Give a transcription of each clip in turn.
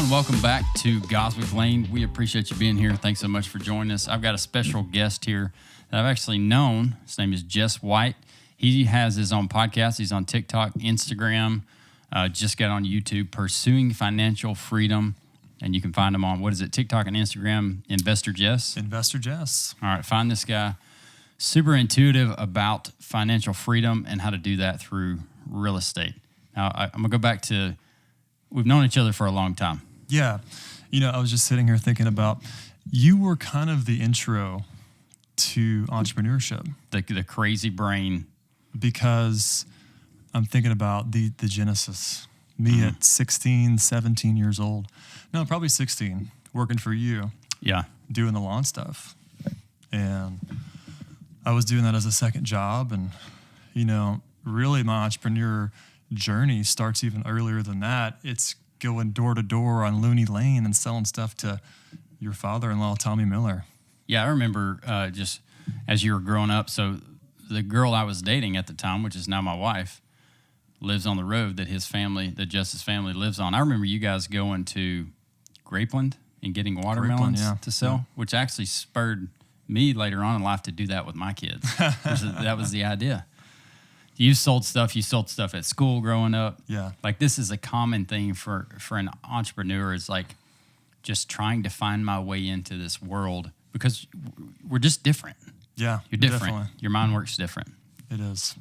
and welcome back to Goswick Lane. We appreciate you being here. Thanks so much for joining us. I've got a special guest here that I've actually known. His name is Jess White. He has his own podcast. He's on TikTok, Instagram, just got on YouTube, Pursuing Financial Freedom. And you can find him on, what is it, TikTok and Instagram, InvestorJess? InvestorJess. All right, find this guy. Super intuitive about financial freedom and how to do that through real estate. Now, I'm going to go back to, we've known each other for a long time. Yeah. You know, I was just sitting here thinking about, you were kind of the intro to entrepreneurship. The crazy brain. Because I'm thinking about the genesis. Me at 16, 17 years old. No, probably 16, working for you. Yeah. Doing the lawn stuff. And I was doing that as a second job. And, you know, really my entrepreneur journey starts even earlier than that. It's going door to door on Looney Lane and selling stuff to your father-in-law, Tommy Miller. Yeah, I remember just as you were growing up. So the girl I was dating at the time, which is now my wife, lives on the road that Jess's family lives on. I remember you guys going to Grapeland and getting watermelons to sell, which actually spurred me later on in life to do that with my kids. That was the idea. You sold stuff at school growing up. Yeah. Like this is a common thing for an entrepreneur, is like just trying to find my way into this world because we're just different. Yeah. You're different. Definitely. Your mind works different. It is.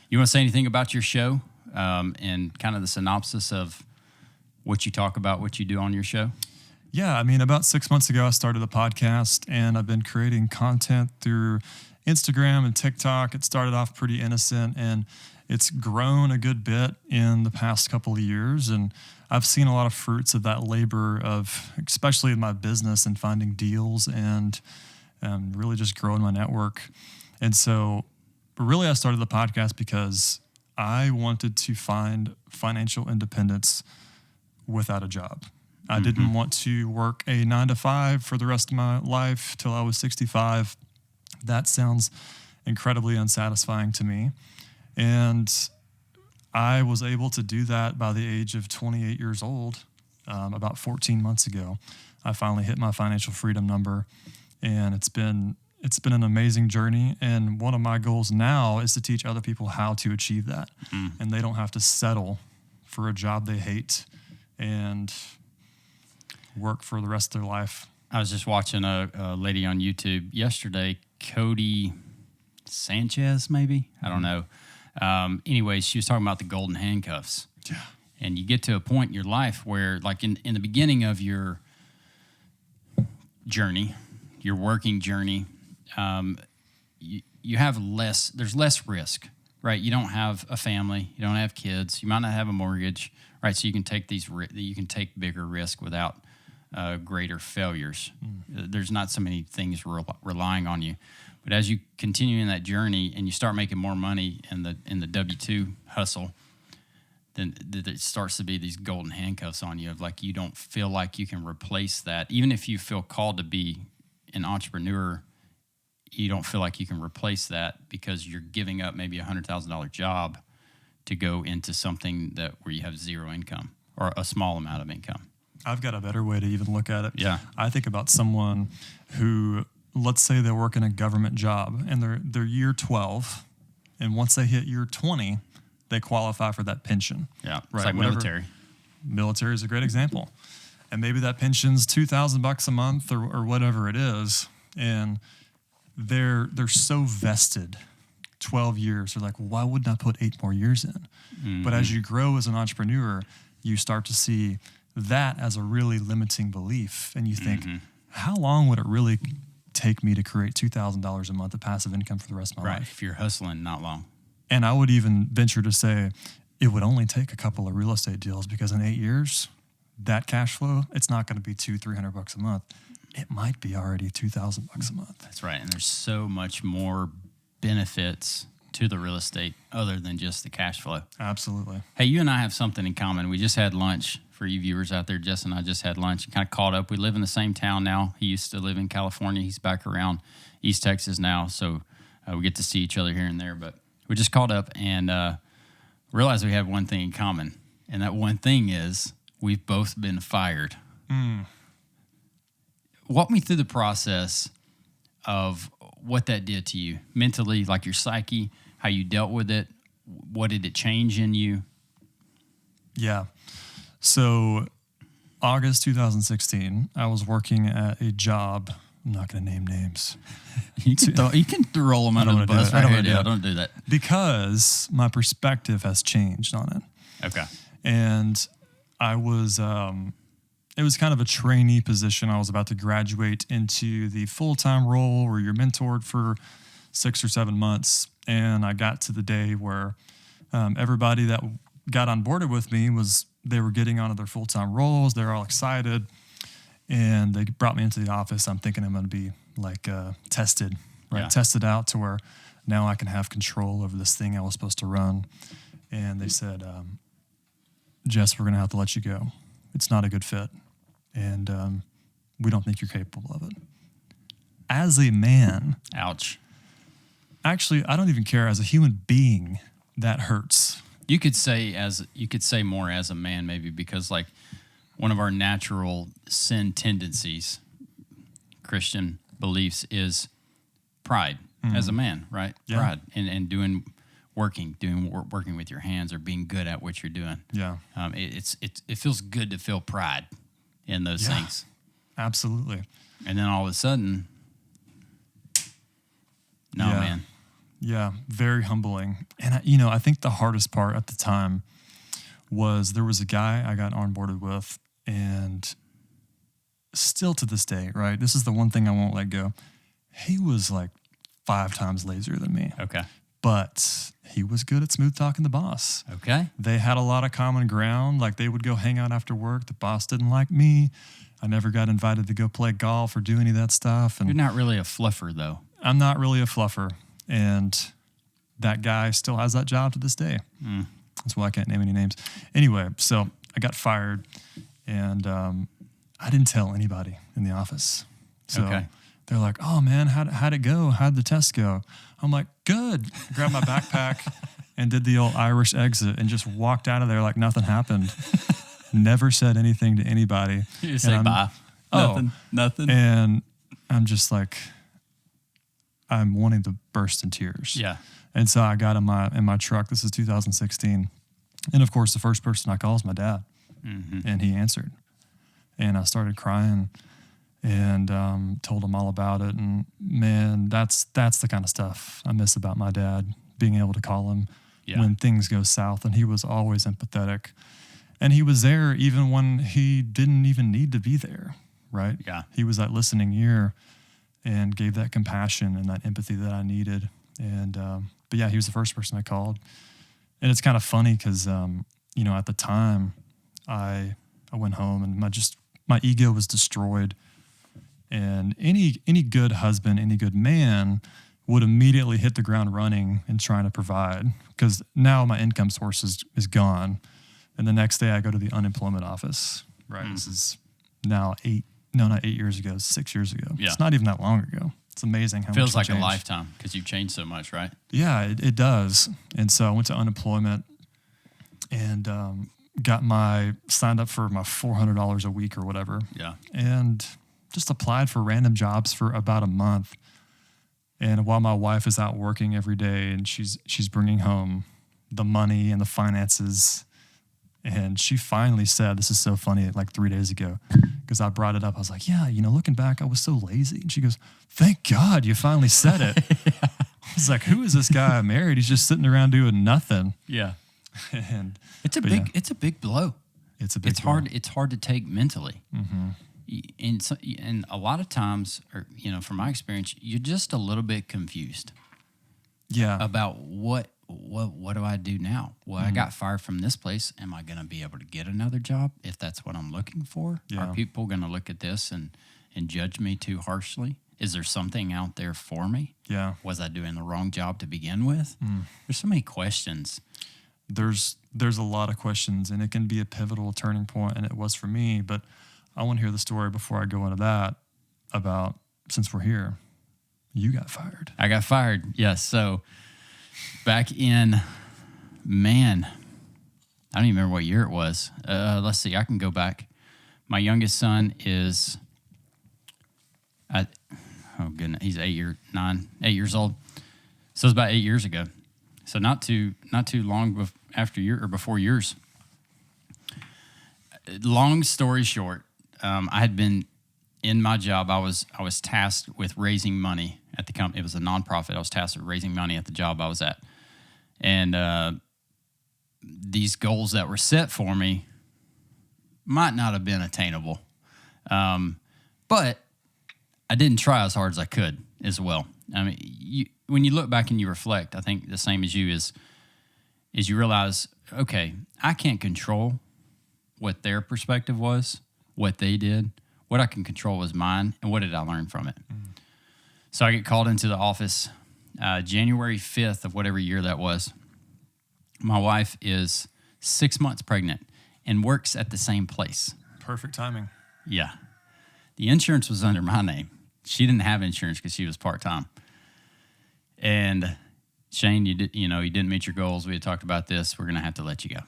You want to say anything about your show and kind of the synopsis of what you talk about, what you do on your show? Yeah, I mean, about 6 months ago, I started a podcast, and I've been creating content through Instagram and TikTok. It started off pretty innocent, and it's grown a good bit in the past couple of years, and I've seen a lot of fruits of that labor of, especially in my business and finding deals and really just growing my network. And so really I started the podcast because I wanted to find financial independence without a job. I didn't want to work a 9-to-5 for the rest of my life till I was 65. That sounds incredibly unsatisfying to me. And I was able to do that by the age of 28 years old, about 14 months ago. I finally hit my financial freedom number, and it's been an amazing journey. And one of my goals now is to teach other people how to achieve that. And they don't have to settle for a job they hate and work for the rest of their life. I was just watching a lady on YouTube yesterday, Cody Sanchez, maybe? I don't know. Anyways, she was talking about the golden handcuffs. Yeah. And you get to a point in your life where, like in the beginning of your journey, your working journey, you have there's less risk, right? You don't have a family, you don't have kids, you might not have a mortgage, right? So you can take bigger risk without greater failures. There's not so many things relying on you. But as you continue in that journey and you start making more money in the W-2 hustle, then it starts to be these golden handcuffs on you of like you don't feel like you can replace that. Even if you feel called to be an entrepreneur, you don't feel like you can replace that because you're giving up maybe $100,000 job to go into something where you have zero income or a small amount of income. I've got a better way to even look at it. Yeah. I think about someone who, let's say they work in a government job and they're year 12, and once they hit year 20, they qualify for that pension. Yeah, right? It's like military. Military is a great example. And maybe that pension's $2,000 a month or whatever it is, and they're so vested. 12 years. They're like, well, why wouldn't I put 8 more years in? But as you grow as an entrepreneur, you start to see that as a really limiting belief. And you think, how long would it really take me to create $2,000 a month of passive income for the rest of my life? If you're hustling, not long. And I would even venture to say it would only take a couple of real estate deals, because in 8 years, that cash flow, it's not going to be $200-$300 a month. It might be already $2,000 a month. That's right. And there's so much more benefits to the real estate other than just the cash flow. Absolutely. Hey, you and I have something in common. We just had lunch. For you viewers out there, Jess and I just had lunch and kind of caught up. We live in the same town now. He used to live in California. He's back around East Texas now, so we get to see each other here and there. But we just caught up and realized we have one thing in common, and that one thing is we've both been fired Walk me through the process of what that did to you mentally, like your psyche, how you dealt with it. What did it change in you? Yeah. So August 2016, I was working at a job. I'm not going to name names. You can roll them under the bus. Don't do that. Because my perspective has changed on it. Okay. And I was, it was kind of a trainee position. I was about to graduate into the full-time role where you're mentored for 6 or 7 months. And I got to the day where everybody that got on board with me they were getting onto their full-time roles. They're all excited. And they brought me into the office. I'm thinking I'm going to be like tested, right? Yeah. Tested out to where now I can have control over this thing I was supposed to run. And they said, Jess, we're going to have to let you go. It's not a good fit. And we don't think you're capable of it. As a man. Ouch. Actually, I don't even care. As a human being, that hurts. You could say more as a man, maybe, because like one of our natural sin tendencies, Christian beliefs, is pride as a man, right? Yeah. Pride and working with your hands or being good at what you're doing. Yeah. It feels good to feel pride in those things. Absolutely. And then all of a sudden, man. Yeah, very humbling. And, I think the hardest part at the time was there was a guy I got onboarded with, and still to this day, right? This is the one thing I won't let go. He was like 5 times lazier than me. Okay. But he was good at smooth talking the boss. Okay. They had a lot of common ground. Like they would go hang out after work. The boss didn't like me. I never got invited to go play golf or do any of that stuff. And you're not really a fluffer, though. I'm not really a fluffer. And that guy still has that job to this day. That's why I can't name any names. Anyway, so I got fired, and I didn't tell anybody in the office. So they're like, oh, man, how'd it go? How'd the test go? I'm like, good. Grabbed my backpack and did the old Irish exit and just walked out of there like nothing happened. Never said anything to anybody. You just say bye. Nothing. And I'm just like, I'm wanting to burst in tears. Yeah. And so I got in my truck. This is 2016. And of course, the first person I call is my dad. Mm-hmm. And he answered. And I started crying and told him all about it. And man, that's the kind of stuff I miss about my dad, being able to call him when things go south. And he was always empathetic. And he was there even when he didn't even need to be there, right? Yeah. He was that listening ear and gave that compassion and that empathy that I needed. And, but yeah, he was the first person I called. And it's kind of funny because, at the time I went home and my ego was destroyed. And any good husband, any good man would immediately hit the ground running and trying to provide, because now my income source is gone. And the next day I go to the unemployment office, right? Mm-hmm. This is now 8 years ago, 6 years ago. Yeah. It's not even that long ago. It's amazing how much feels like changed. a lifetime because you've changed so much, right? Yeah, it does. And so I went to unemployment and signed up for my $400 a week or whatever. Yeah. And just applied for random jobs for about a month. And while my wife is out working every day and she's bringing home the money and the finances, and she finally said, this is so funny, like 3 days ago, because I brought it up. I was like, yeah, looking back, I was so lazy. And she goes, thank God you finally said it. I was like, who is this guy I married? He's just sitting around doing nothing. Yeah. And it's a big blow. It's a big blow. It's hard to take mentally. Mm-hmm. And a lot of times, or, from my experience, you're just a little bit confused. Yeah. About what do I do now? Well, I got fired from this place. Am I going to be able to get another job if that's what I'm looking for? Yeah. Are people going to look at this and judge me too harshly? Is there something out there for me? Yeah. Was I doing the wrong job to begin with? There's so many questions. There's a lot of questions, and it can be a pivotal turning point, and it was for me. But I want to hear the story before I go into that about, since we're here, you got fired. I got fired, yes. So back in, I don't even remember what year it was. Let's see, I can go back. My youngest son is, he's 8 years old. So it's about 8 years ago. So not too long before yours. Long story short, I had been in my job. I was tasked with raising money at the company. It was a nonprofit. I was tasked with raising money at the job I was at, and these goals that were set for me might not have been attainable, but I didn't try as hard as I could as well. I mean, when you look back and you reflect, I think the same as you is you realize, okay, I can't control what their perspective was, what they did. What I can control was mine, and what did I learn from it? So I get called into the office January 5th of whatever year that was. My wife is 6 months pregnant and works at the same place. Perfect timing. Yeah. The insurance was under my name. She didn't have insurance because she was part-time. And Shane, you didn't meet your goals. We had talked about this. We're going to have to let you go.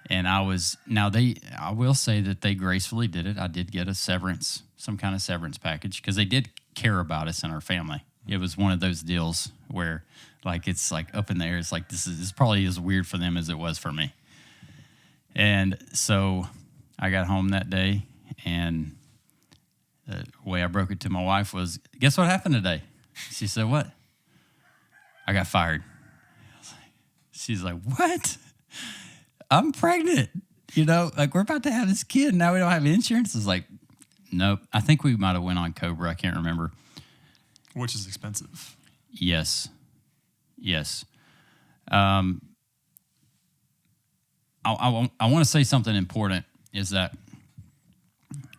And I will say that they gracefully did it. I did get some kind of severance package, because they did care about us and our family. It was one of those deals where, like, it's like up in the air. It's like, this probably as weird for them as it was for me. And so I got home that day, and the way I broke it to my wife was, guess what happened today? She said, what? I got fired. She's like, what? I'm pregnant. Like, we're about to have this kid, and now we don't have insurance. It's like, nope. I think we might have went on Cobra. I can't remember. Which is expensive. Yes. I want to say something important, is that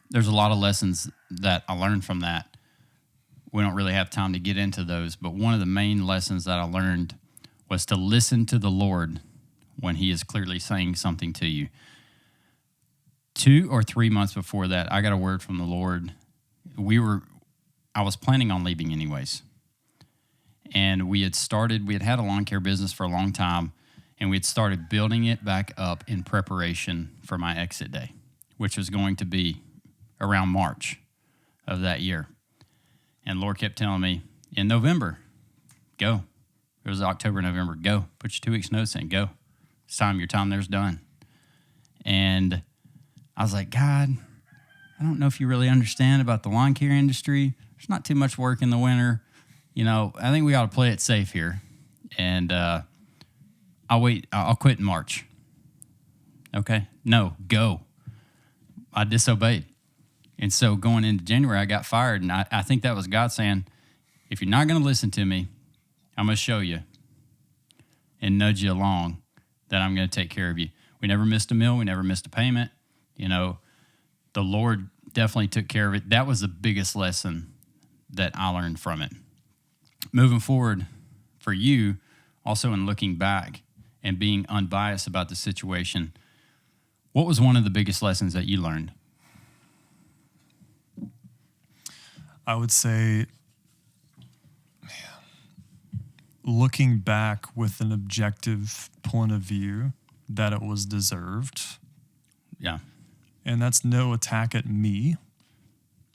there's a lot of lessons that I learned from that. We don't really have time to get into those, but one of the main lessons that I learned was to listen to the Lord when he is clearly saying something to you. 2 or 3 months before that, I got a word from the Lord. I was planning on leaving anyways. And we had had a lawn care business for a long time, and we had started building it back up in preparation for my exit day, which was going to be around March of that year. And the Lord kept telling me, in November, go. It was October, November, go. Put your 2 weeks notice in, go. It's time, your time there's done. And I was like, God, I don't know if you really understand about the lawn care industry. There's not too much work in the winter. I think we ought to play it safe here. And I'll quit in March. Okay? No, go. I disobeyed. And so going into January, I got fired. And I think that was God saying, if you're not going to listen to me, I'm going to show you and nudge you along that I'm going to take care of you. We never missed a meal. We never missed a payment. The Lord definitely took care of it. That was the biggest lesson that I learned from it. Moving forward for you, also in looking back and being unbiased about the situation, what was one of the biggest lessons that you learned? I would say, looking back with an objective point of view, that it was deserved. Yeah. And that's no attack at me.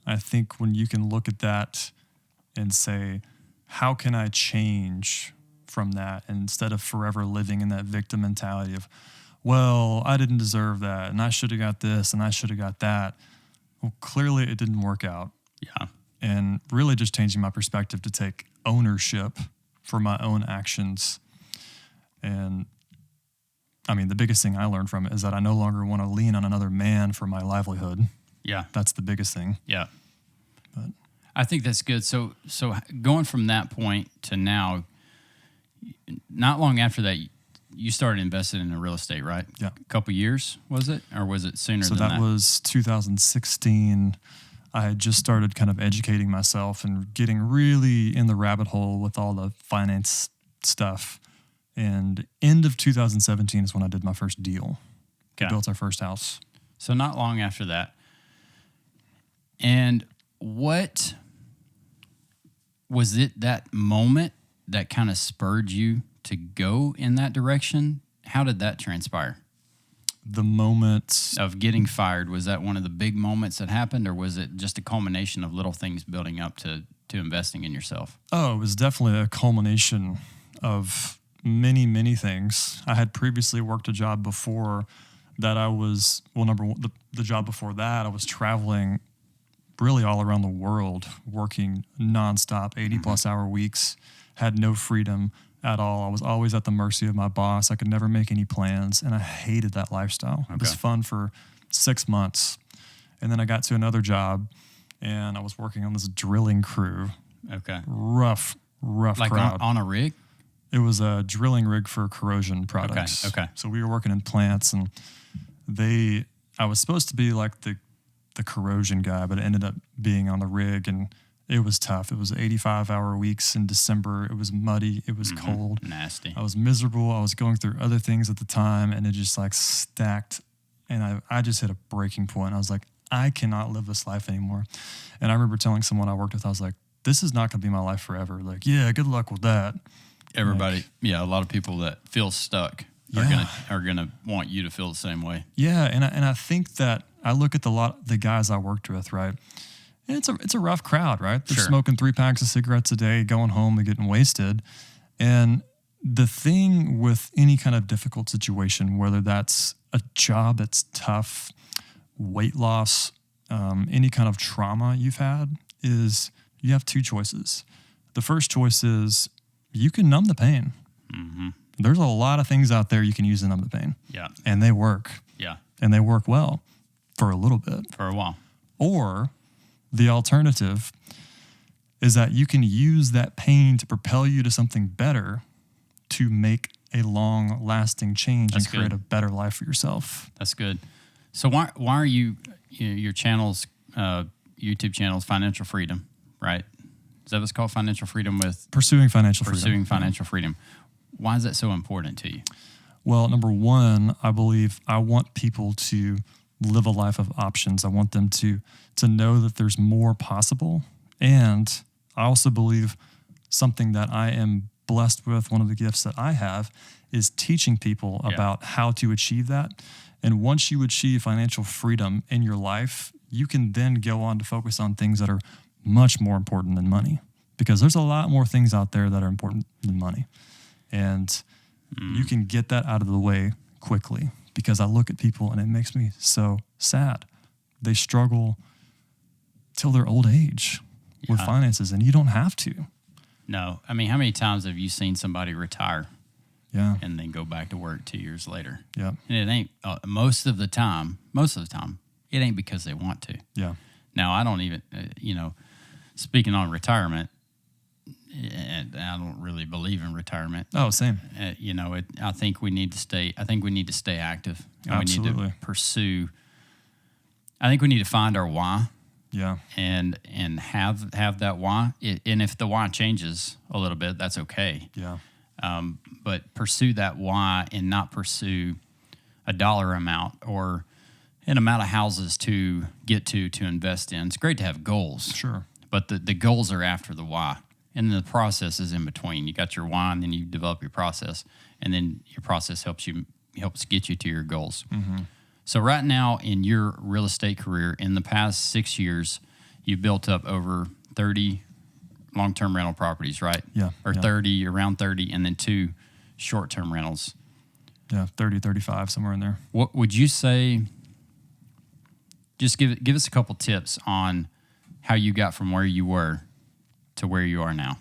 I think when you can look at that and say, how can I change from that, instead of forever living in that victim mentality of, well, I didn't deserve that, and I should have got this, and I should have got that. Well, clearly it didn't work out. Yeah. And really just changing my perspective to take ownership for my own actions. And I mean, the biggest thing I learned from it is that I no longer want to lean on another man for my livelihood. Yeah. That's the biggest thing. Yeah. But I think that's good. So going from that point to now, not long after that, you started investing in real estate, right? Yeah. A couple years, was it? Or was it sooner than that? So that was 2016. I had just started kind of educating myself and getting really in the rabbit hole with all the finance stuff. And end of 2017 is when I did my first deal. Okay. Built our first house. So not long after that. And what was it, that moment that kind of spurred you to go in that direction? How did that transpire? the moment of getting fired, was that one of the big moments that happened, or was it just a culmination of little things building up to investing in yourself? Oh, it was definitely a culmination of many, many things. I had previously worked a job before that I was, well, number one, the job before that, I was traveling really all around the world, working nonstop, 80 plus hour weeks, had no freedom at all. I was always at the mercy of my boss. I could never make any plans, and I hated that lifestyle. It was fun for 6 months. And then I got to another job, and I was working on this drilling crew. Okay. Rough like crowd. On a rig? It was a drilling rig for corrosion products. Okay. So we were working in plants, and I was supposed to be like the corrosion guy, but it ended up being on the rig, and it was tough. It was 85-hour weeks in December. It was muddy. It was cold. Nasty. I was miserable. I was going through other things at the time, and it just like stacked. And I just hit a breaking point. I was like, I cannot live this life anymore. And I remember telling someone I worked with, I was like, this is not going to be my life forever. Like, yeah, good luck with that. Everybody, a lot of people that feel stuck are gonna want you to feel the same way. Yeah, and I think that I look at the guys I worked with, right? And it's a rough crowd, right? They're smoking 3 packs of cigarettes a day, going home and getting wasted. And the thing with any kind of difficult situation, whether that's a job that's tough, weight loss, any kind of trauma you've had, is you have 2 choices. The first choice is you can numb the pain. Mm-hmm. There's a lot of things out there you can use to numb the pain. Yeah. And they work. Yeah. And they work well for a little bit. For a while. Or the alternative is that you can use that pain to propel you to something better, to make a long-lasting change and create a better life for yourself. That's good. So why are your channels, YouTube channels, Financial Freedom, right? Is that what's called, Financial Freedom? With Pursuing Financial Freedom. Pursuing Financial Freedom. Why is that so important to you? Well, number one, I believe I want people to live a life of options. I want them to know that there's more possible. And I also believe something that I am blessed with, one of the gifts that I have, is teaching people about how to achieve that. And once you achieve financial freedom in your life, you can then go on to focus on things that are much more important than money, because there's a lot more things out there that are important than money. And you can get that out of the way quickly, because I look at people and it makes me so sad. They struggle till their old age with finances, and you don't have to. No. I mean, how many times have you seen somebody retire and then go back to work 2 years later? Yeah. And it ain't, most of the time, it ain't because they want to. Yeah. Now, I don't even, speaking on retirement, and I don't really believe in retirement. Oh, same. I think we need to stay active. And Absolutely. We need to pursue. I think we need to find our why. Yeah. And have that why. And if the why changes a little bit, that's okay. Yeah. But pursue that why, and not pursue a dollar amount or an amount of houses to get to invest in. It's great to have goals. Sure. But the goals are after the why. And the process is in between. You got your why, and then you develop your process, and then your process helps get you to your goals. Mm-hmm. So right now in your real estate career, in the past 6 years, you've built up over 30 long-term rental properties, right? Yeah. Or 30, around 30, and then 2 short-term rentals. Yeah, 30, 35, somewhere in there. What would you say? Just give us a couple tips on how you got from where you were to where you are now.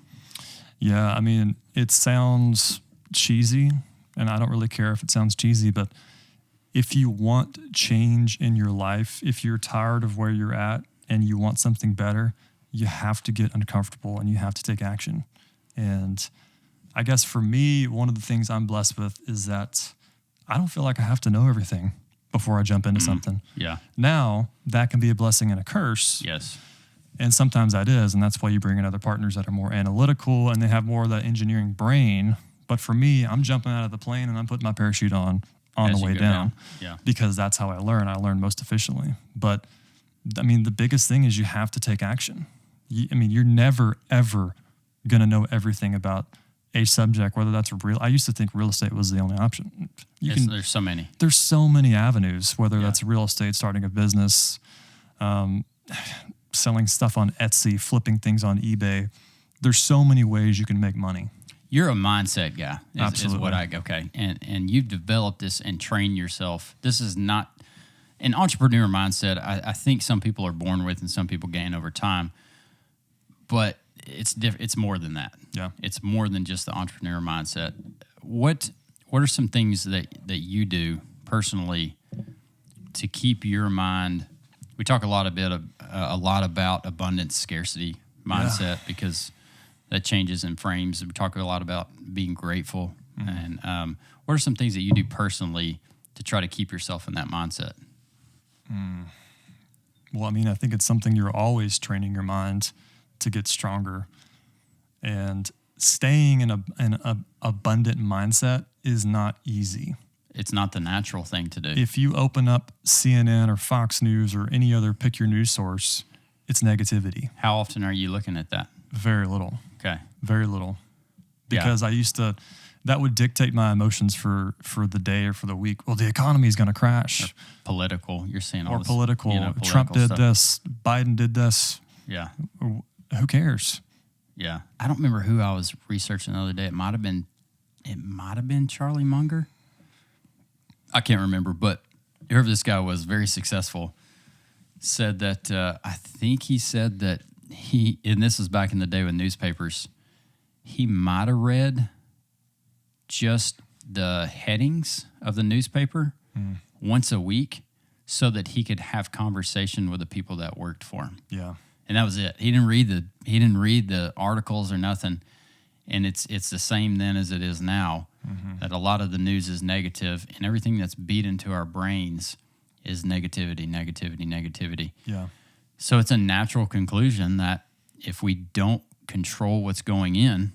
Yeah, I mean, it sounds cheesy, and I don't really care if it sounds cheesy, but if you want change in your life, if you're tired of where you're at and you want something better, you have to get uncomfortable and you have to take action. And I guess for me, one of the things I'm blessed with is that I don't feel like I have to know everything before I jump into something. Yeah. Now, that can be a blessing and a curse. Yes. And sometimes that is, and that's why you bring in other partners that are more analytical and they have more of that engineering brain. But for me, I'm jumping out of the plane and I'm putting my parachute on the way down. Yeah. Because that's how I learn. I learn most efficiently. But I mean, the biggest thing is you have to take action. You're never, ever going to know everything about a subject, whether that's real. I used to think real estate was the only option. There's so many. There's so many avenues, whether that's real estate, starting a business, selling stuff on Etsy, flipping things on eBay. There's so many ways you can make money. You're a mindset guy, Absolutely. is what and you've developed this and trained yourself. This is not an entrepreneur mindset. I think some people are born with and some people gain over time, but it's more than that. Yeah. It's more than just the entrepreneur mindset. What are some things that you do personally to keep your mind? We talk a lot about abundance scarcity mindset because that changes in frames. We talk a lot about being grateful. And what are some things that you do personally to try to keep yourself in that mindset? Well, I mean, I think it's something you're always training your mind to get stronger. And staying in an abundant mindset is not easy. It's not the natural thing to do. If you open up CNN or Fox News or any other, pick your news source, it's negativity. How often are you looking at that? Very little. Okay. Very little. Because that would dictate my emotions for the day or for the week. Well, the economy is going to crash. Or political. You're seeing all or this. Political. Political Trump did stuff. this. Biden did this. Yeah. Who cares? Yeah. I don't remember who I was researching the other day. It might have been Charlie Munger. I can't remember, but whoever this guy was, very successful, said that I think he said that and this was back in the day with newspapers, he might have read just the headings of the newspaper once a week so that he could have conversation with the people that worked for him. Yeah. And that was it. He didn't read the articles or nothing. And it's the same then as it is now, that a lot of the news is negative, and everything that's beat into our brains is negativity. Yeah. So it's a natural conclusion that if we don't control what's going in,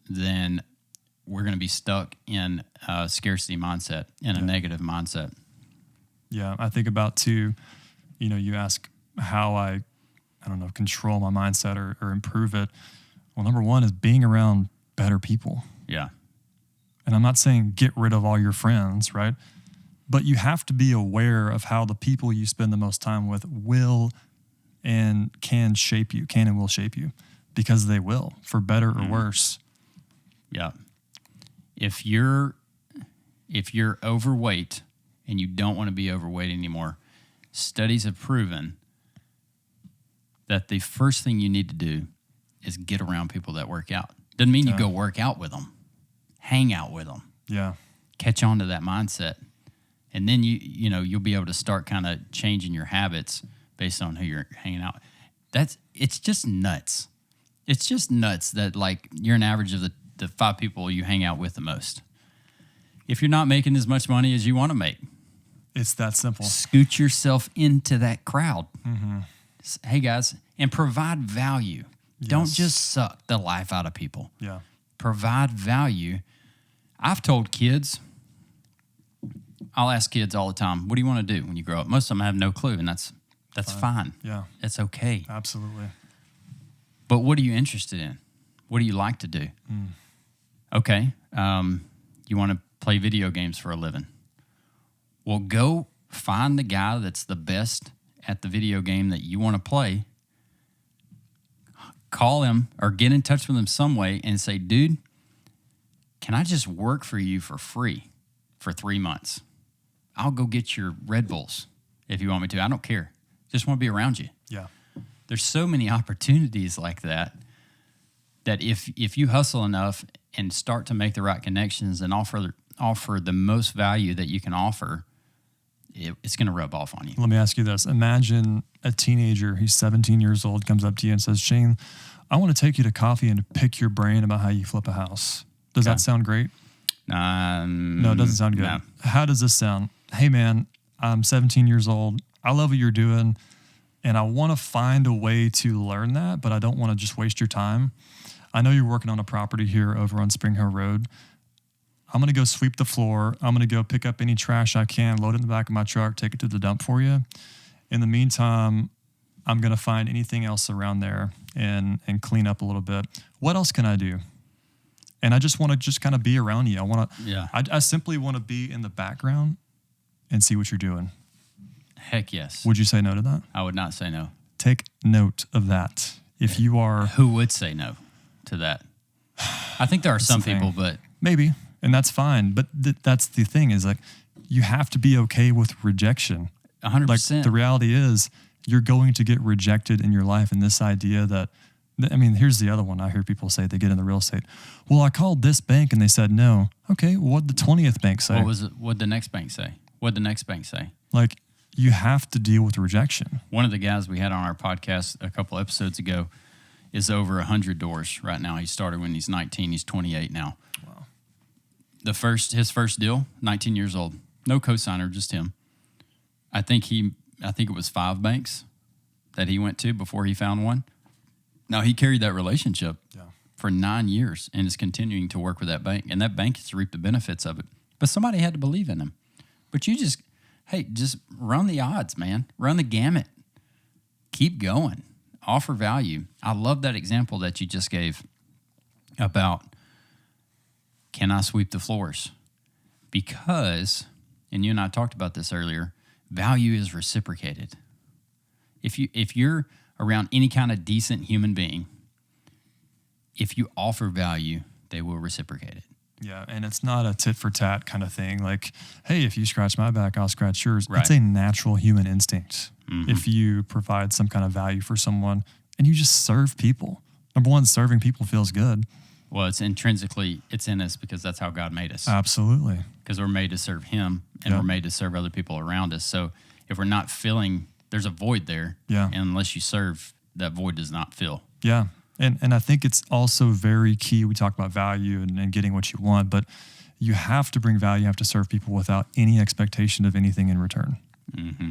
then we're going to be stuck in a scarcity mindset, in a negative mindset. Yeah, I think about too, you ask how I don't know, control my mindset or improve it. Well, number one is being around better people. Yeah. And I'm not saying get rid of all your friends, right? But you have to be aware of how the people you spend the most time with will and can shape you, can and will shape you, because they will, for better or worse. Yeah. If you're overweight and you don't want to be overweight anymore, studies have proven that the first thing you need to do is get around people that work out. Doesn't mean you go work out with them. Hang out with them. Yeah. Catch on to that mindset. And then you'll be able to start kind of changing your habits based on who you're hanging out. It's just nuts. It's just nuts that like you're an average of the 5 people you hang out with the most. If you're not making as much money as you want to make, it's that simple. Scoot yourself into that crowd. Hey guys, and provide value. Yes. Don't just suck the life out of people. Yeah. Provide value. I've told kids, I'll ask kids all the time, what do you want to do when you grow up? Most of them have no clue, and that's fine. Yeah. It's okay. Absolutely. But what are you interested in? What do you like to do? Okay. You want to play video games for a living. Well, go find the guy that's the best at the video game that you want to play. Call him or get in touch with him some way and say, dude, can I just work for you for free for 3 months? I'll go get your Red Bulls if you want me to. I don't care. Just want to be around you. Yeah. There's so many opportunities like that if you hustle enough and start to make the right connections and offer the most value that you can offer, it's going to rub off on you. Let me ask you this. Imagine a teenager, he's 17 years old, comes up to you and says, Shane, I want to take you to coffee and pick your brain about how you flip a house. Does that sound great? No, it doesn't sound good. No. How does this sound? Hey, man, I'm 17 years old. I love what you're doing, and I want to find a way to learn that, but I don't want to just waste your time. I know you're working on a property here over on Spring Hill Road. I'm going to go sweep the floor. I'm going to go pick up any trash I can, load it in the back of my truck, take it to the dump for you. In the meantime, I'm going to find anything else around there and clean up a little bit. What else can I do? And I just want to just kind of be around you. Yeah. I simply want to be in the background and see what you're doing. Heck yes. Would you say no to that? I would not say no. Take note of that. If you are... Who would say no to that? I think there are some people, but... Maybe, and that's fine. But that's the thing is, like, you have to be okay with rejection. 100%. Like, the reality is you're going to get rejected in your life, and this idea that... I mean, here's the other one. I hear people say they get into real estate. Well, I called this bank, and they said no. Okay, what'd the 20th bank say? What'd the next bank say? What'd the next bank say? Like, you have to deal with rejection. One of the guys we had on our podcast a couple episodes ago is over 100 doors right now. He started when he's 19. He's 28 now. Wow. His first deal, 19 years old. No cosigner, just him. I think it was 5 banks that he went to before he found one. Now, he carried that relationship for 9 years and is continuing to work with that bank. And that bank has reaped the benefits of it. But somebody had to believe in him. But just run the odds, man. Run the gamut. Keep going. Offer value. I love that example that you just gave about, can I sweep the floors? Because, and you and I talked about this earlier, value is reciprocated. If you're around any kind of decent human being, if you offer value, they will reciprocate it. Yeah, and it's not a tit for tat kind of thing. Like, hey, if you scratch my back, I'll scratch yours. Right. It's a natural human instinct. Mm-hmm. If you provide some kind of value for someone and you just serve people. Number one, serving people feels good. Well, it's intrinsically, it's in us because that's how God made us. Absolutely. Because we're made to serve him and we're made to serve other people around us. So if we're not filling, there's a void there. Yeah. And unless you serve, that void does not fill. Yeah. And I think it's also very key. We talk about value and getting what you want, but you have to bring value. You have to serve people without any expectation of anything in return. Mm-hmm.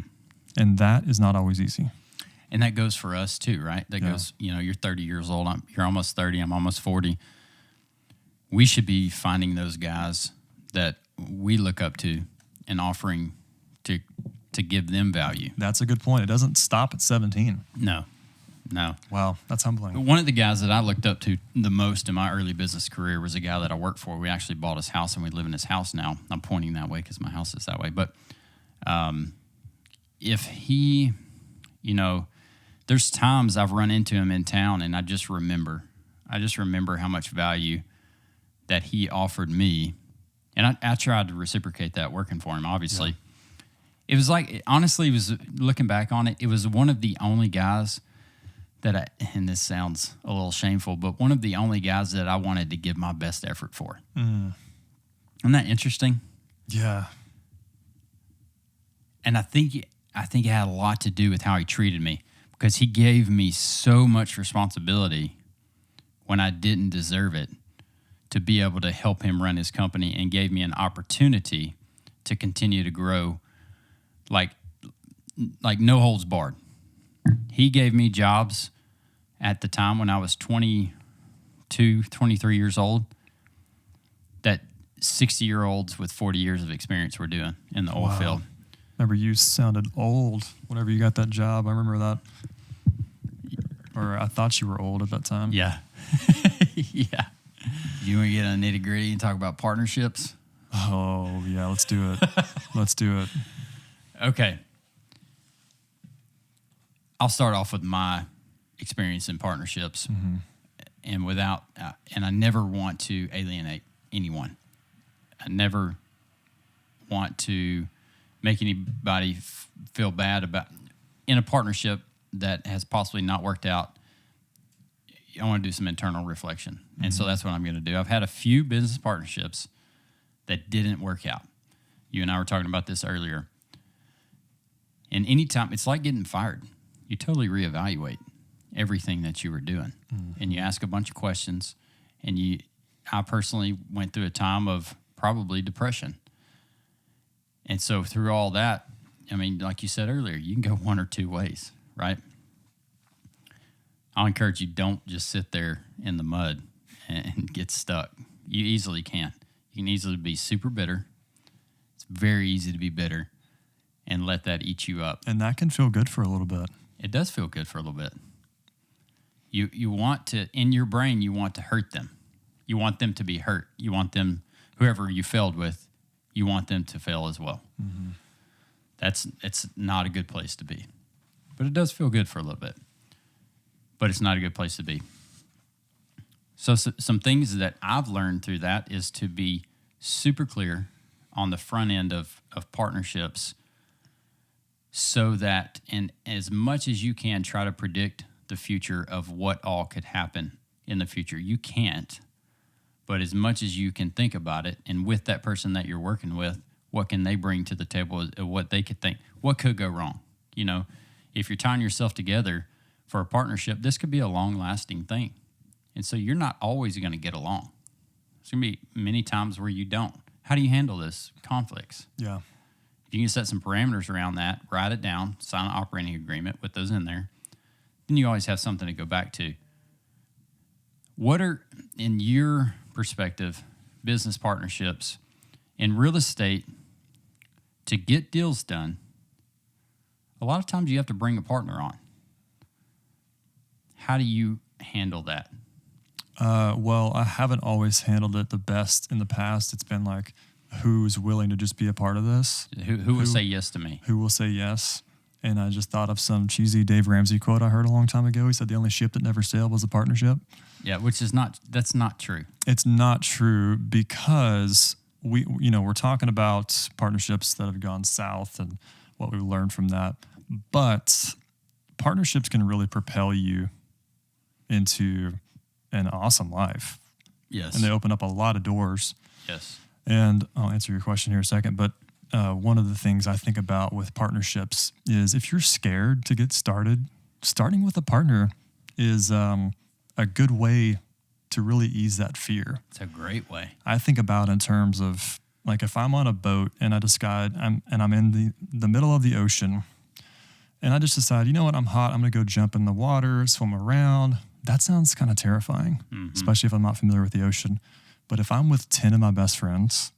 And that is not always easy. And that goes for us too, right? That goes, you're 30 years old. You're almost 30. I'm almost 40. We should be finding those guys that we look up to and offering to give them value. That's a good point. It doesn't stop at 17. No. Wow, that's humbling. One of the guys that I looked up to the most in my early business career was a guy that I worked for. We actually bought his house and we live in his house now. I'm pointing that way because my house is that way. But if he, there's times I've run into him in town and I just remember how much value that he offered me. And I tried to reciprocate that working for him, obviously. Yeah. It was like, honestly, looking back on it, it was one of the only guys that and this sounds a little shameful, but one of the only guys that I wanted to give my best effort for. Isn't that interesting? Yeah. And I think it had a lot to do with how he treated me, because he gave me so much responsibility when I didn't deserve it to be able to help him run his company, and gave me an opportunity to continue to grow like no holds barred. He gave me jobs at the time when I was 22, 23 years old that 60-year-olds with 40 years of experience were doing in the oil field. Remember, you sounded old whenever you got that job. I remember that. Or I thought you were old at that time. Yeah. Yeah. You want to get on the nitty-gritty and talk about partnerships? Oh, yeah, let's do it. Let's do it. Okay. I'll start off with my experience in partnerships, and and I never want to alienate anyone. I never want to make anybody feel bad about in a partnership that has possibly not worked out. I want to do some internal reflection, and so that's what I'm going to do. I've had a few business partnerships that didn't work out. You and I were talking about this earlier. And anytime, it's like getting fired. You totally reevaluate everything that you were doing, and you ask a bunch of questions. And I personally went through a time of probably depression, and so through all that, I mean, like you said earlier, you can go one or two ways, right? I'll encourage you, don't just sit there in the mud and get stuck. You easily can. You can easily be super bitter. It's very easy to be bitter and let that eat you up. And that can feel good for a little bit. It does feel good for a little bit. You want to, in your brain, you want to hurt them. You want them to be hurt. You want them, whoever you failed with, you want them to fail as well. Mm-hmm. It's not a good place to be. But it does feel good for a little bit. But it's not a good place to be. So some things that I've learned through that is to be super clear on the front end of partnerships, so that, and as much as you can, try to predict the future of what all could happen in the future. You can't, but as much as you can think about it, and with that person that you're working with, what can they bring to the table, what they could think, what could go wrong? You know, if you're tying yourself together for a partnership, this could be a long-lasting thing. And so you're not always going to get along. There's going to be many times where you don't. How do you handle this conflicts? Yeah. If you can set some parameters around that, write it down, sign an operating agreement, put those in there, then you always have something to go back to. What are, in your perspective, business partnerships in real estate, to get deals done? A lot of times you have to bring a partner on. How do you handle that? Well, I haven't always handled it the best in the past. It's been like, who's willing to just be a part of this? Who will say yes to me? Who will say yes? And I just thought of some cheesy Dave Ramsey quote I heard a long time ago. He said the only ship that never sailed was a partnership. Yeah, that's not true. It's not true, because we're talking about partnerships that have gone south and what we learned from that. But partnerships can really propel you into an awesome life. Yes. And they open up a lot of doors. Yes. And I'll answer your question here in a second. But one of the things I think about with partnerships is, if you're scared to get started, starting with a partner is a good way to really ease that fear. It's a great way. I think about in terms of, like, if I'm on a boat and I decide I'm in the middle of the ocean, and I just decide, you know what, I'm hot, I'm going to go jump in the water, swim around. That sounds kind of terrifying, especially if I'm not familiar with the ocean. But if I'm with 10 of my best friends,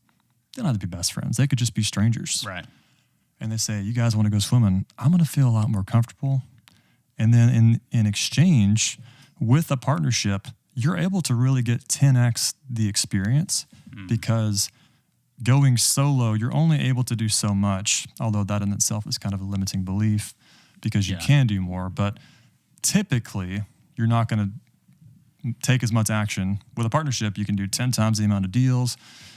they don't have to be best friends. They could just be strangers. Right. And they say, you guys want to go swimming? I'm going to feel a lot more comfortable. And then in exchange, with a partnership, you're able to really get 10x the experience, because going solo, you're only able to do so much, although that in itself is kind of a limiting belief, because you can do more. But typically, you're not going to take as much action. With a partnership, you can do 10 times the amount of deals.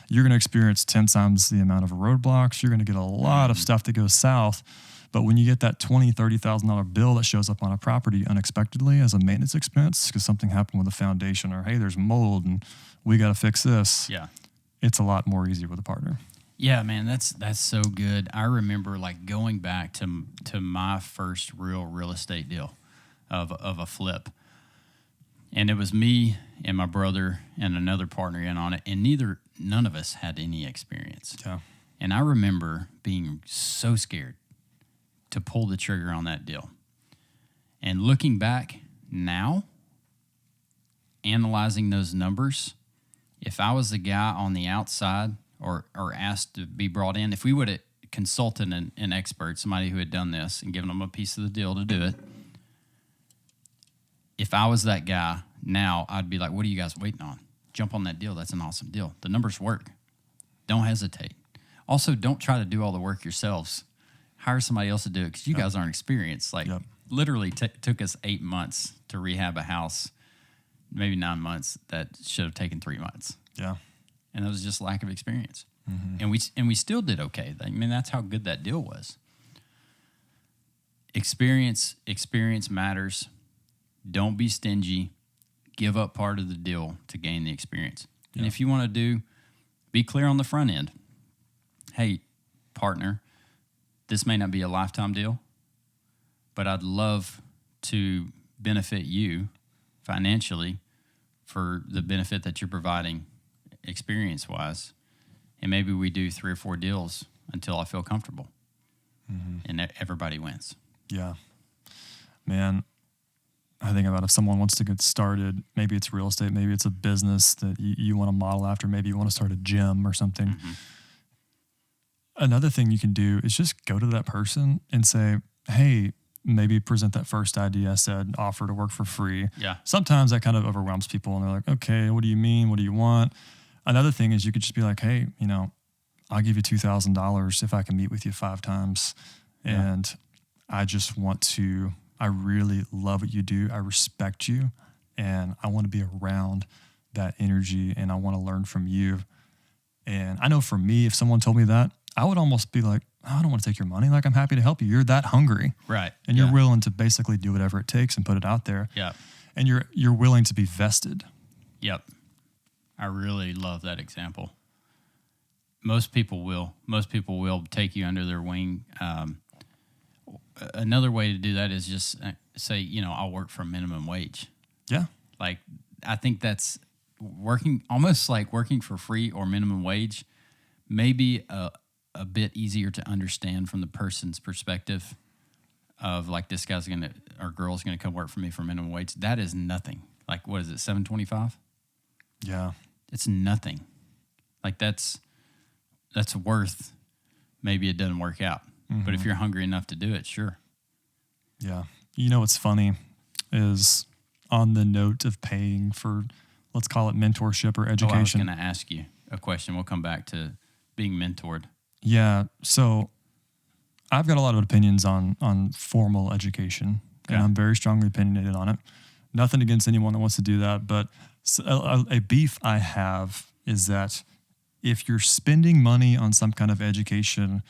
You're going to experience 10 times the amount of roadblocks. You're going to get a lot of stuff that goes south. But when you get that $20,000, $30,000 bill that shows up on a property unexpectedly as a maintenance expense because something happened with the foundation, or, hey, there's mold and we got to fix this. Yeah. It's a lot more easier with a partner. Yeah, man, that's so good. I remember, like, going back to my first real estate deal of a flip. And it was me and my brother and another partner in on it, and none of us had any experience. Yeah. And I remember being so scared to pull the trigger on that deal. And looking back now, analyzing those numbers, if I was the guy on the outside or asked to be brought in, if we would have consulted an expert, somebody who had done this, and given them a piece of the deal to do it, if I was that guy now, I'd be like, what are you guys waiting on? Jump on that deal. That's an awesome deal. The numbers work. Don't hesitate. Also, don't try to do all the work yourselves. Hire somebody else to do it, because you guys aren't experienced. Like, literally took us 8 months to rehab a house, maybe 9 months that should have taken 3 months. Yeah. And it was just lack of experience. And we still did okay. I mean, that's how good that deal was. Experience matters. Don't be stingy. Give up part of the deal to gain the experience. Yeah. And if you want to be clear on the front end. Hey, partner, this may not be a lifetime deal, but I'd love to benefit you financially for the benefit that you're providing experience-wise. And maybe we do 3 or 4 deals until I feel comfortable. And everybody wins. Yeah. Man, I think about if someone wants to get started, maybe it's real estate, maybe it's a business that you want to model after, maybe you want to start a gym or something. Another thing you can do is just go to that person and say, hey, maybe present that first idea. I said, offer to work for free. Yeah. Sometimes that kind of overwhelms people and they're like, okay, what do you mean? What do you want? Another thing is you could just be like, hey, I'll give you $2,000 if I can meet with you 5 times. Yeah. And I really love what you do. I respect you and I want to be around that energy and I want to learn from you. And I know for me, if someone told me that, I would almost be like, oh, I don't want to take your money. Like, I'm happy to help you. You're that hungry. Right. And you're willing to basically do whatever it takes and put it out there. Yeah. And you're willing to be vested. Yep. I really love that example. Most people will take you under their wing. Another way to do that is just say, I'll work for minimum wage. Yeah. Like, I think that's almost like working for free or minimum wage, maybe a bit easier to understand from the person's perspective of like, this guy's or girl's going to come work for me for minimum wage. That is nothing. Like, what is it, $7.25? Yeah. It's nothing. Like, that's worth, maybe it doesn't work out. Mm-hmm. But if you're hungry enough to do it, sure. Yeah. What's funny is on the note of paying for, let's call it mentorship or education. I was going to ask you a question. We'll come back to being mentored. Yeah. So I've got a lot of opinions on formal education, and I'm very strongly opinionated on it. Nothing against anyone that wants to do that, but a beef I have is that if you're spending money on some kind of education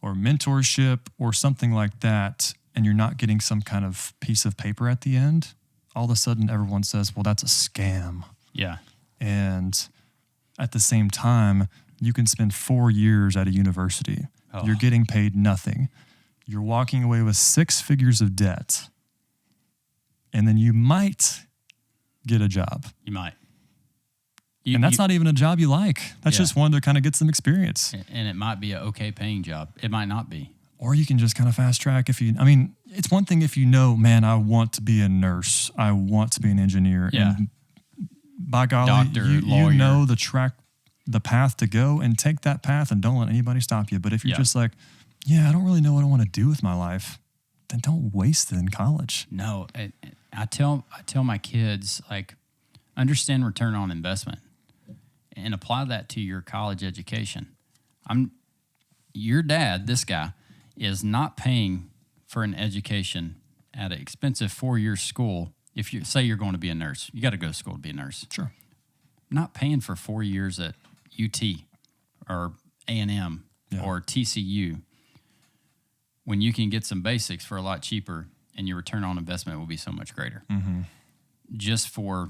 or mentorship or something like that, and you're not getting some kind of piece of paper at the end, all of a sudden everyone says, well, that's a scam. Yeah. And at the same time, you can spend 4 years at a university. Oh. You're getting paid nothing. You're walking away with 6 figures of debt. And then you might get a job. You might. And that's not even a job you like. That's just one to kind of get some experience. And it might be an okay paying job. It might not be. Or you can just kind of fast track it's one thing if man, I want to be a nurse. I want to be an engineer. Yeah. And by golly, doctor, lawyer. You know the path to go and take that path and don't let anybody stop you. But if you're just like, I don't really know what I want to do with my life, then don't waste it in college. No. I tell my kids, like, understand return on investment and apply that to your college education. Your dad, this guy, is not paying for an education at an expensive 4-year school. If you say you're going to be a nurse, you got to go to school to be a nurse. Sure. Not paying for 4 years at UT or A&M or TCU when you can get some basics for a lot cheaper and your return on investment will be so much greater. Mm-hmm. Just for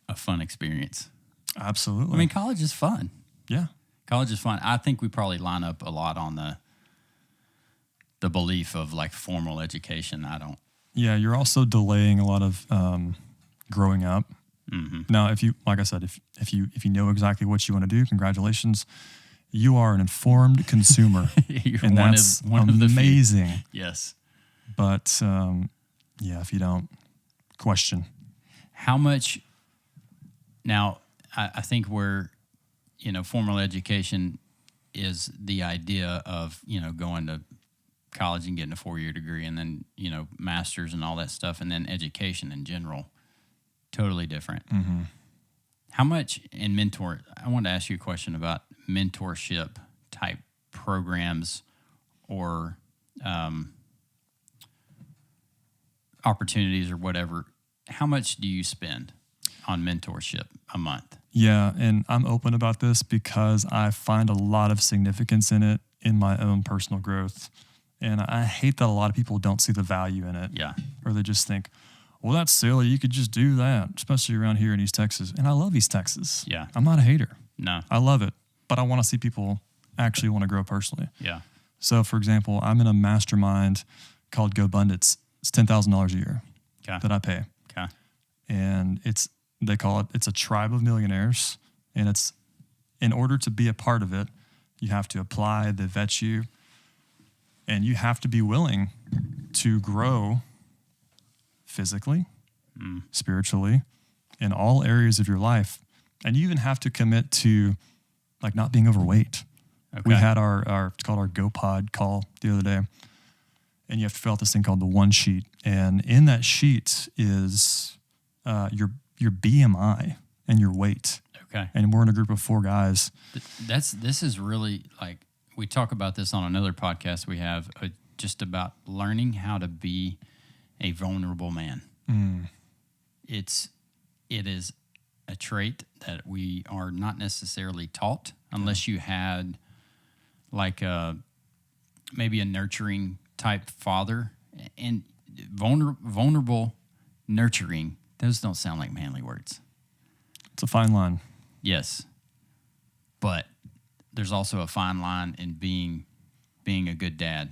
a fun experience. Absolutely. College is fun. Yeah. College is fun. I think we probably line up a lot on the belief of like formal education. I don't. Yeah, you're also delaying a lot of growing up. Mm-hmm. Now, if you know exactly what you want to do, congratulations. You are an informed consumer. You're and that's one of the amazing. Few. Yes. But if you don't, question. How much? Now, I think where formal education is the idea of going to college and getting a 4-year degree and then masters and all that stuff, and then education in general, totally different. Mm-hmm. How much in I wanted to ask you a question about mentorship type programs or opportunities or whatever. How much do you spend on mentorship a month? Yeah, and I'm open about this because I find a lot of significance in it in my own personal growth. And I hate that a lot of people don't see the value in it. Yeah. Or they just think, well, that's silly. You could just do that, especially around here in East Texas. And I love East Texas. Yeah. I'm not a hater. No. I love it. But I want to see people actually want to grow personally. Yeah. So, for example, I'm in a mastermind called GoBundance. It's $10,000 a year that I pay. Okay. And they call it's a tribe of millionaires. And it's, in order to be a part of it, you have to apply, they vet you, and you have to be willing to grow physically, spiritually, in all areas of your life. And you even have to commit to like not being overweight. Okay. We had it's called our GoPod call the other day. and you have to fill out this thing called the one sheet. And in that sheet is your BMI and your weight. Okay. And we're in a group of 4 guys. This is really like, we talk about this on another podcast we have, just about learning how to be a vulnerable man. It is a trait that we are not necessarily taught unless you had like maybe a nurturing type father. And vulnerable, nurturing, those don't sound like manly words. It's a fine line. Yes. But there's also a fine line in being a good dad.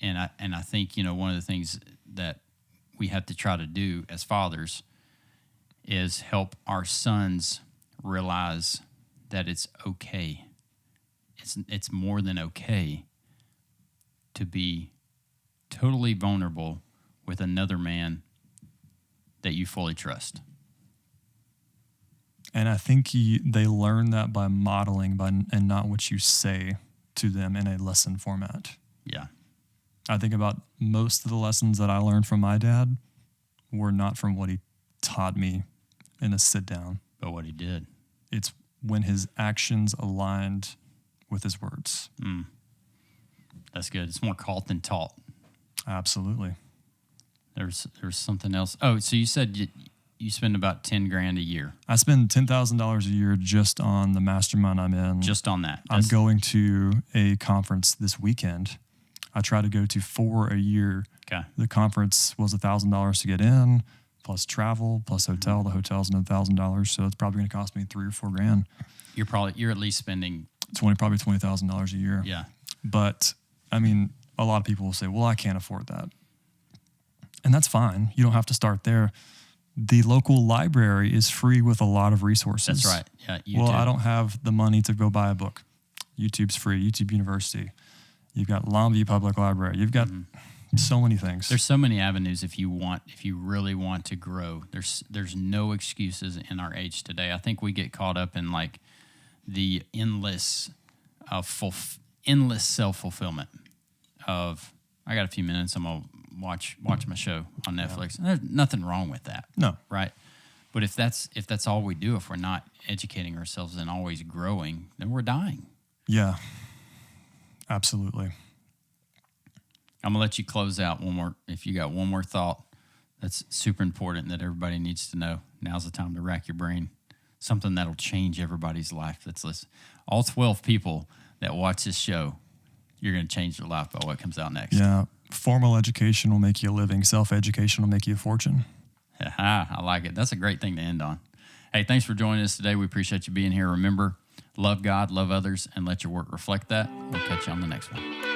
And I think, one of the things that we have to try to do as fathers is help our sons realize that it's okay. It's more than okay to be totally vulnerable with another man that you fully trust. And I think they learn that by modeling and not what you say to them in a lesson format. Yeah. I think about most of the lessons that I learned from my dad were not from what he taught me in a sit down. But what he did. It's when his actions aligned with his words. That's good. It's more caught than taught. Absolutely. There's something else. Oh, so you said you spend about $10,000 a year. I spend $10,000 a year just on the mastermind I'm in. Just on that. I'm going to a conference this weekend. I try to go to 4 a year. Okay. The conference was $1,000 to get in, plus travel, plus hotel. The hotel's another $1,000, so it's probably going to cost me $3,000 or $4,000. You're at least spending probably $20,000 a year. Yeah. But I mean, a lot of people will say, "Well, I can't afford that," and that's fine. You don't have to start there. The local library is free with a lot of resources. That's right. Yeah. Well, I don't have the money to go buy a book. YouTube's free. YouTube University. You've got Longview Public Library. You've got so many things. There's so many avenues if you really want to grow. There's no excuses in our age today. I think we get caught up in like the endless self-fulfillment of, I got a few minutes, I'm gonna watch my show on Netflix. And there's nothing wrong with that. No. Right? But if that's all we do, if we're not educating ourselves and always growing, then we're dying. Yeah. Absolutely. I'm going to let you close out one more. If you got one more thought that's super important that everybody needs to know, now's the time to rack your brain. Something that'll change everybody's life that's listening. All 12 people that watch this show, you're going to change their life by what comes out next. Yeah. Formal education will make you a living. Self-education will make you a fortune. I like it. That's a great thing to end on. Hey, thanks for joining us today. We appreciate you being here. Remember, love God, love others, and let your work reflect that. We'll catch you on the next one.